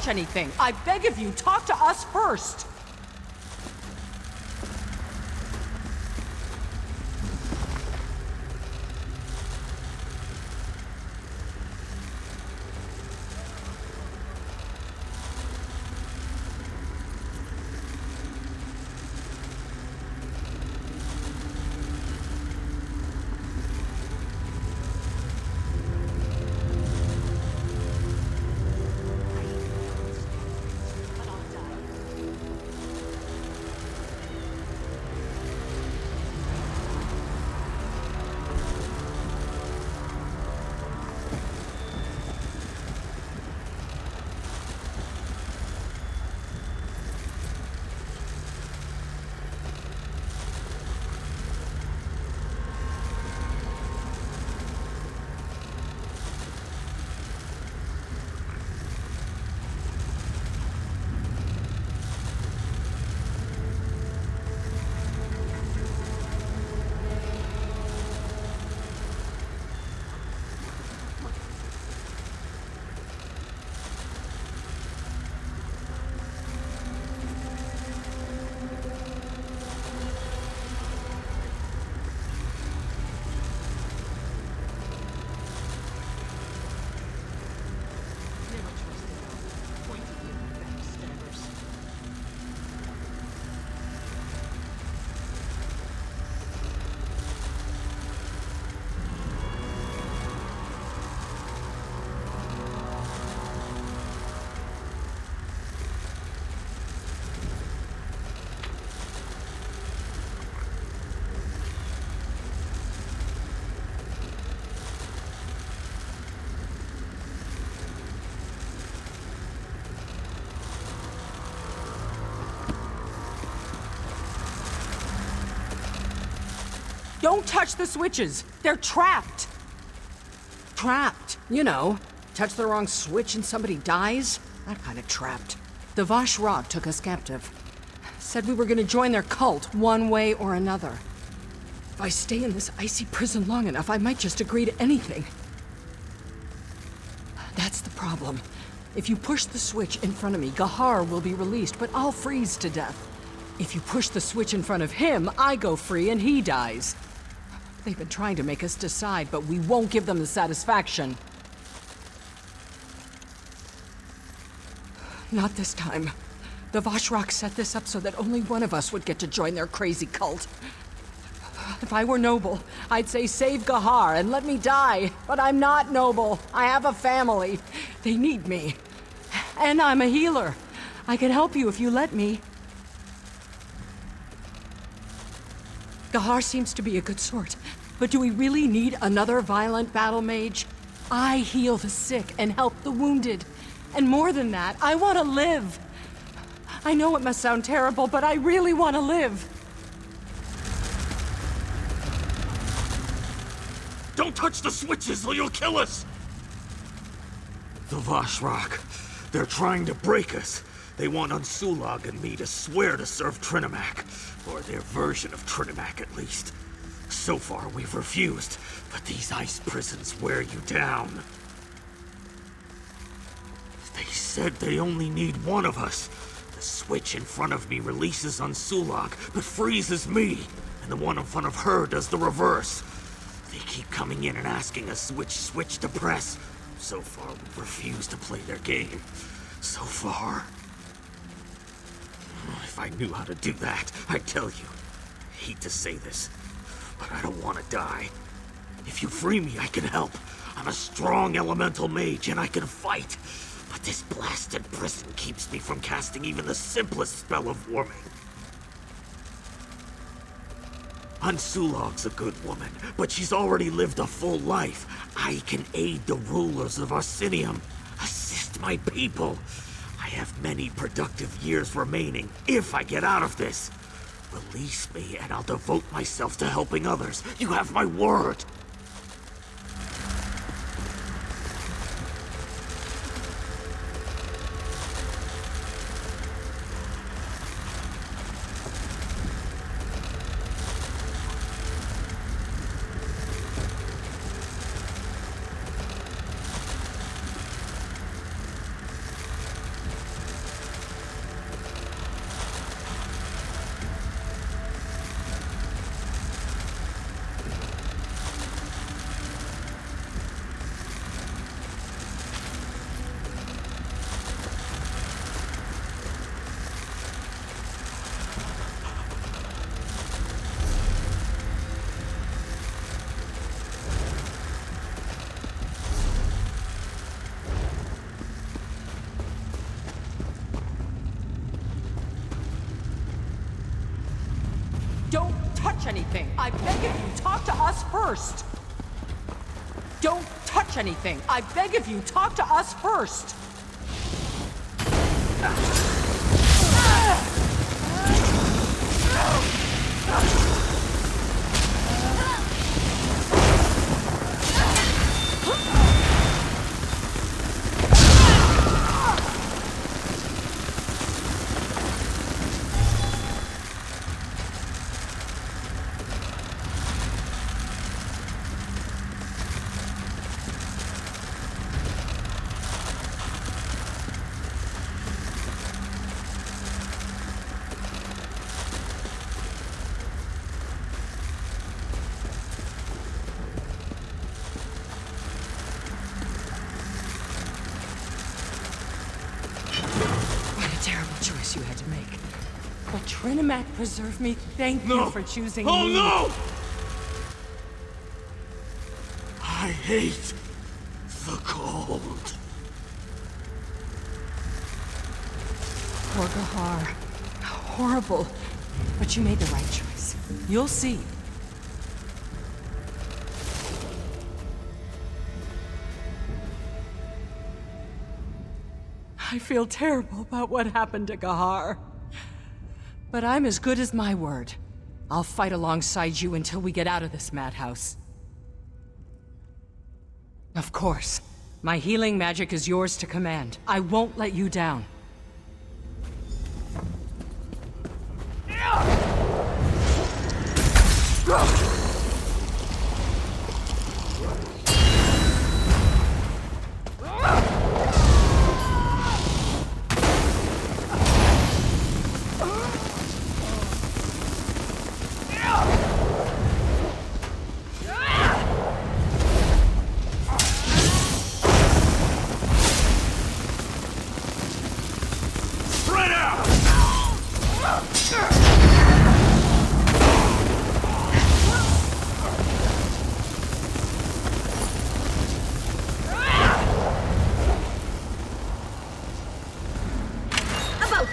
E: Anything. I beg of you, talk to us first.
P: Don't touch the switches! They're trapped! Trapped? You know, touch the wrong switch and somebody dies? That kind of trapped. The Vashrock took us captive. Said we were gonna join their cult one way or another. If I stay in this icy prison long enough, I might just agree to anything. That's the problem. If you push the switch in front of me, Gahar will be released, but I'll freeze to death. If you push the switch in front of him, I go free and he dies. They've been trying to make us decide, but we won't give them the satisfaction. Not this time. The Vashrock set this up so that only one of us would get to join their crazy cult. If I were noble, I'd say save Gahar and let me die. But I'm not noble. I have a family. They need me. And I'm a healer. I can help you if you let me. Gahar seems to be a good sort, but do we really need another violent battle mage? I heal the sick and help the wounded. And more than that, I want to live. I know it must sound terrible, but I really want to live.
L: Don't touch the switches or you'll kill us! The Vashrock. They're trying to break us. They want Unsulag and me to swear to serve Trinimac. Or their version of Trinimac, at least. So far, we've refused, but these ice prisons wear you down. They said they only need one of us. The switch in front of me releases Unsulag, but freezes me, and the one in front of her does the reverse. They keep coming in and asking us which switch to press. So far, we've refused to play their game. So far. If I knew how to do that, I'd tell you. I hate to say this, but I don't want to die. If you free me, I can help. I'm a strong elemental mage and I can fight. But this blasted prison keeps me from casting even the simplest spell of warming. Unsulag's a good woman, but she's already lived a full life. I can aid the rulers of Arsinium, assist my people. I have many productive years remaining, if I get out of this. Release me and I'll devote myself to helping others. You have my word.
P: Don't touch anything! I beg of you, talk to us first! Don't touch anything! I beg of you, talk to us first! You had to make. But Trinimac preserve me. Thank you for choosing me.
L: Oh no! I hate the cold.
P: Poor Gahar. Horrible. But you made the right choice. You'll see. I feel terrible about what happened to Gahar. But I'm as good as my word. I'll fight alongside you until we get out of this madhouse. Of course. My healing magic is yours to command. I won't let you down.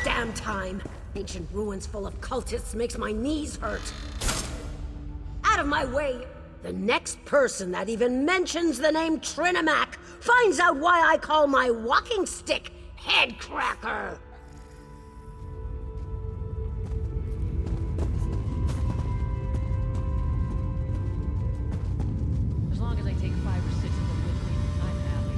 A: Damn time! Ancient ruins full of cultists makes my knees hurt. Out of my way! The next person that even mentions the name Trinimac finds out why I call my walking stick Headcracker!
E: As long as I take 5 or 6 of them with me, I'm happy.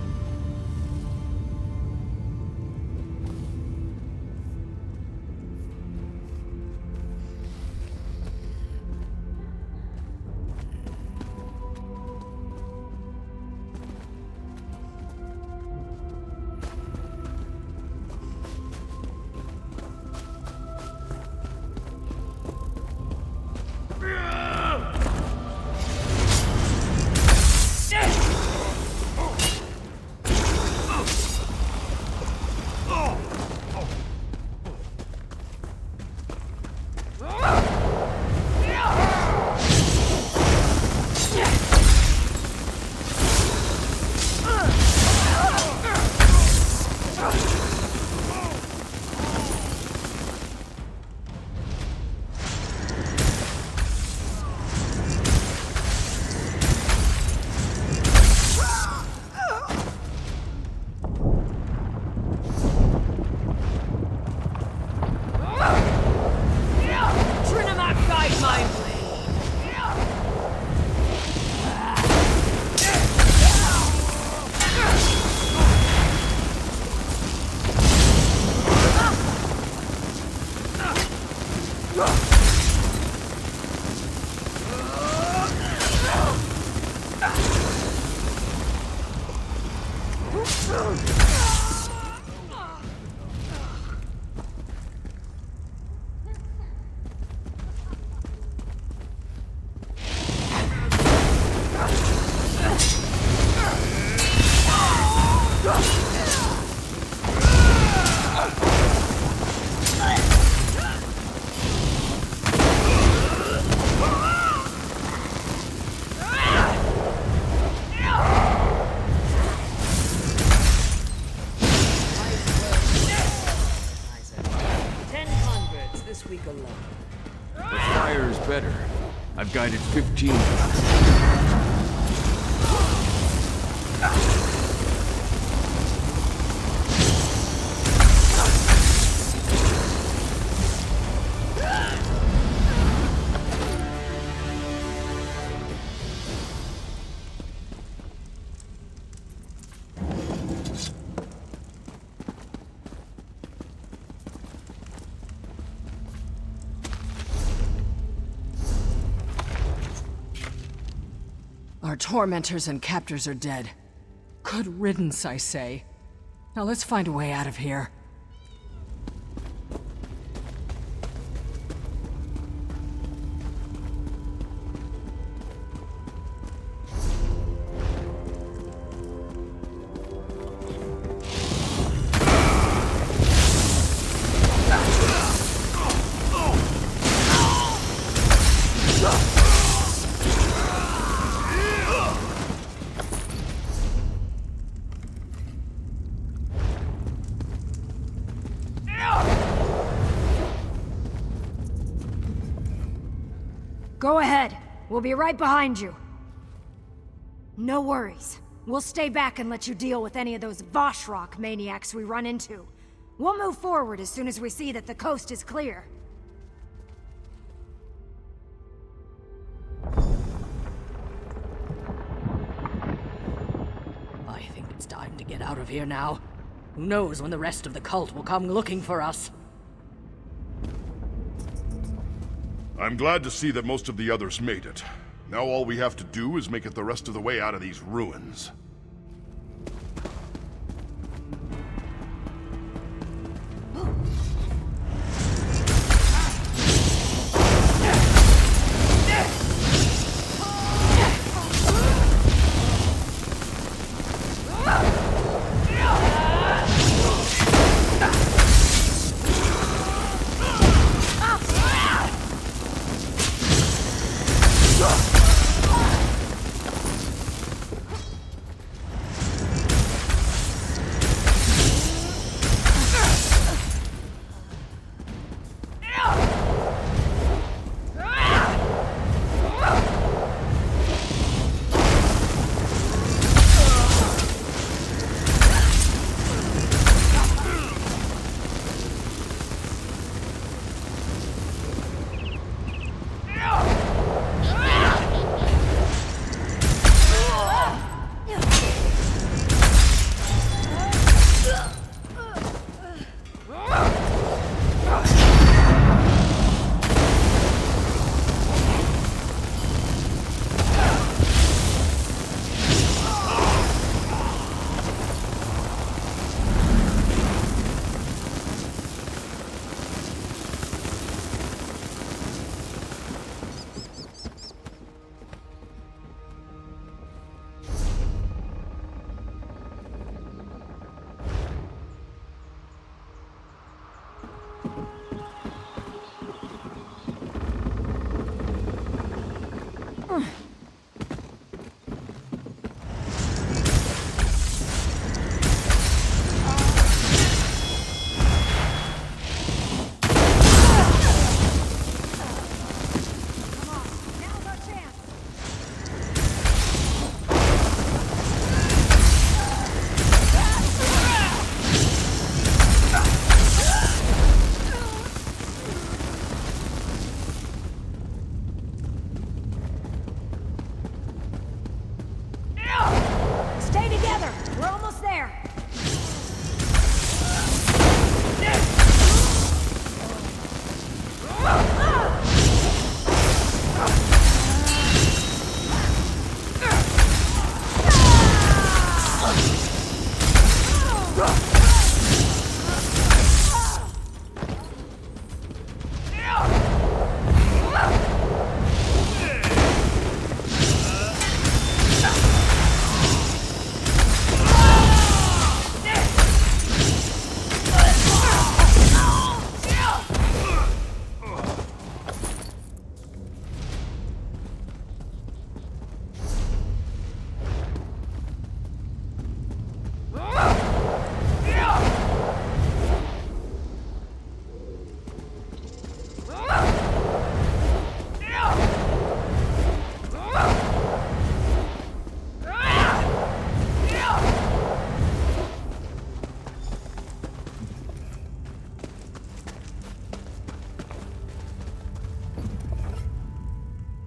N: I've guided 15.
P: Our tormentors and captors are dead. Good riddance, I say. Now let's find a way out of here.
O: Go ahead. We'll be right behind you. No worries. We'll stay back and let you deal with any of those Voshrock maniacs we run into. We'll move forward as soon as we see that the coast is clear.
P: It's time to get out of here now. Who knows when the rest of the cult will come looking for us?
J: I'm glad to see that most of the others made it. Now all we have to do is make it the rest of the way out of these ruins.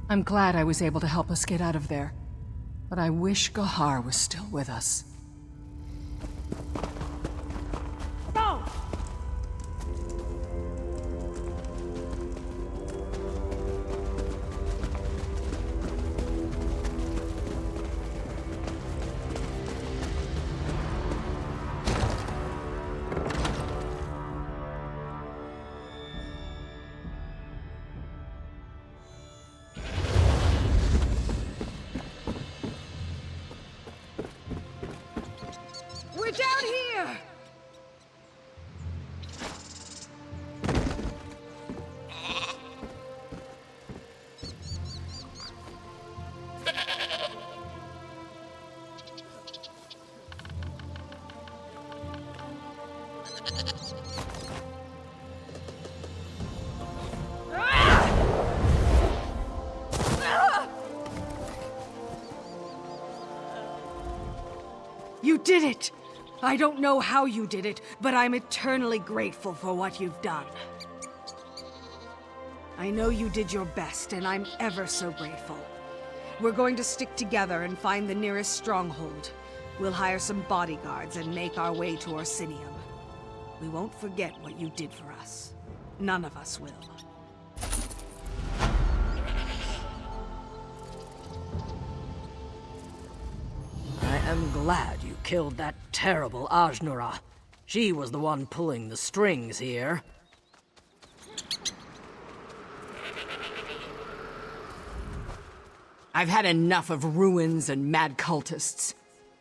P: I'm glad I was able to help us get out of there. But I wish Gahar was still with us.
O: Go!
I: We're down here! You did it! I don't know how you did it, but I'm eternally grateful for what you've done. I know you did your best, and I'm ever so grateful. We're going to stick together and find the nearest stronghold. We'll hire some bodyguards and make our way to Orsinium. We won't forget what you did for us. None of us will.
P: I am glad you killed that terrible Ajnura. She was the one pulling the strings here. I've had enough of ruins and mad cultists.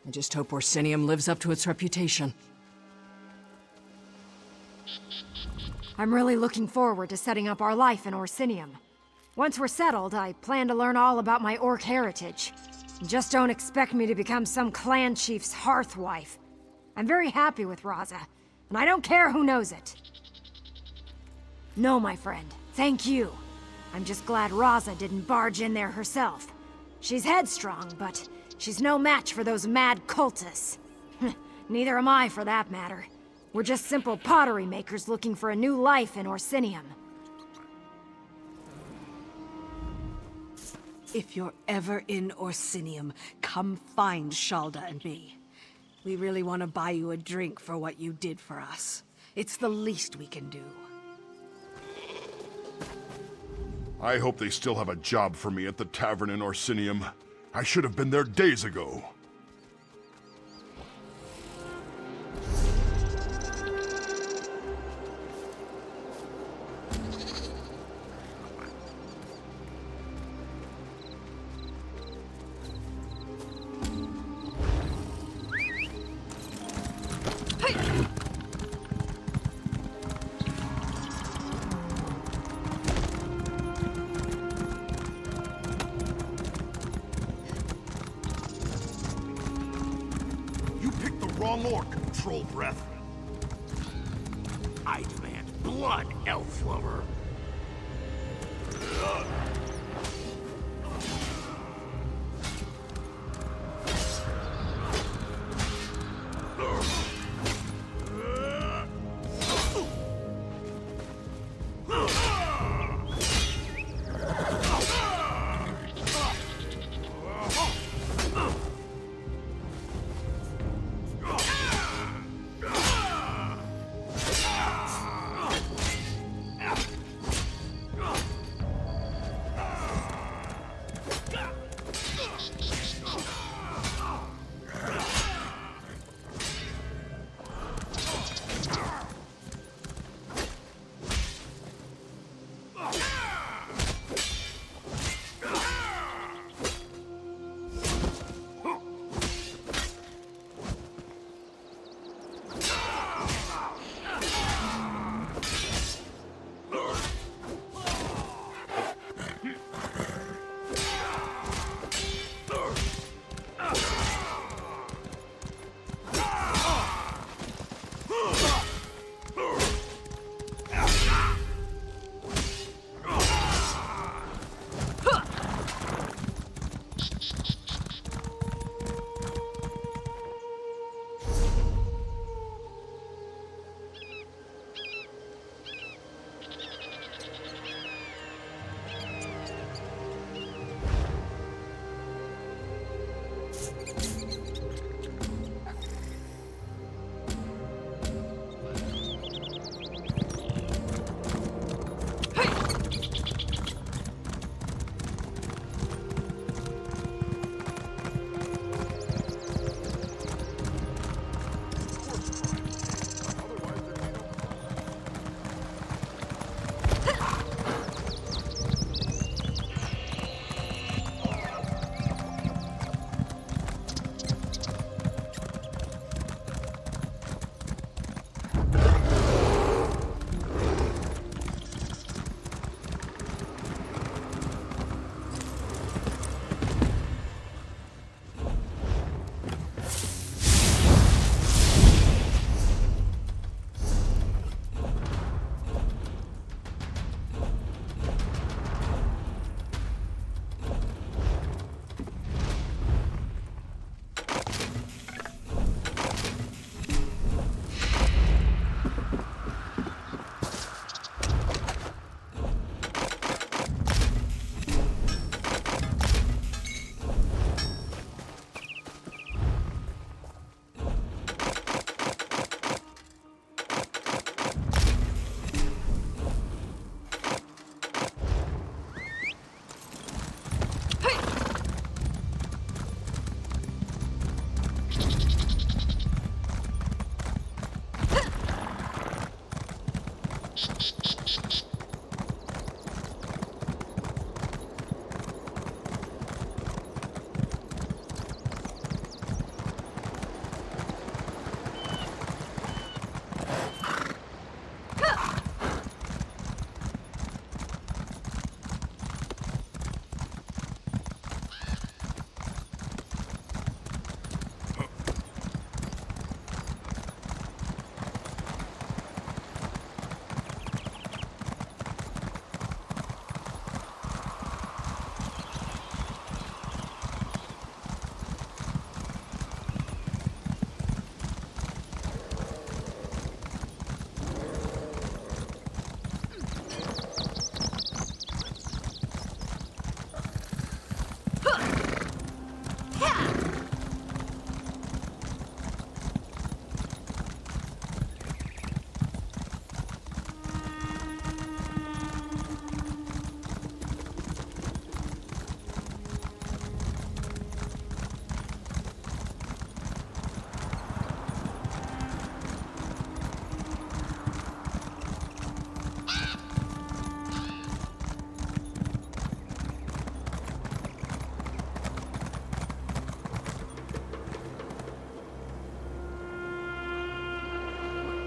P: I just hope Orsinium lives up to its reputation.
O: I'm really looking forward to setting up our life in Orsinium. Once we're settled, I plan to learn all about my orc heritage. Just don't expect me to become some clan chief's hearthwife. I'm very happy with Raza, and I don't care who knows it. No, my friend, thank you. I'm just glad Raza didn't barge in there herself. She's headstrong, but she's no match for those mad cultists. Neither am I, for that matter. We're just simple pottery makers looking for a new life in Orsinium.
I: If you're ever in Orsinium, come find Shalda and me. We really want to buy you a drink for what you did for us. It's the least we can do.
Q: I hope they still have a job for me at the tavern in Orsinium. I should have been there days ago.
C: Wrong orc, troll breath. I demand blood, elf lover.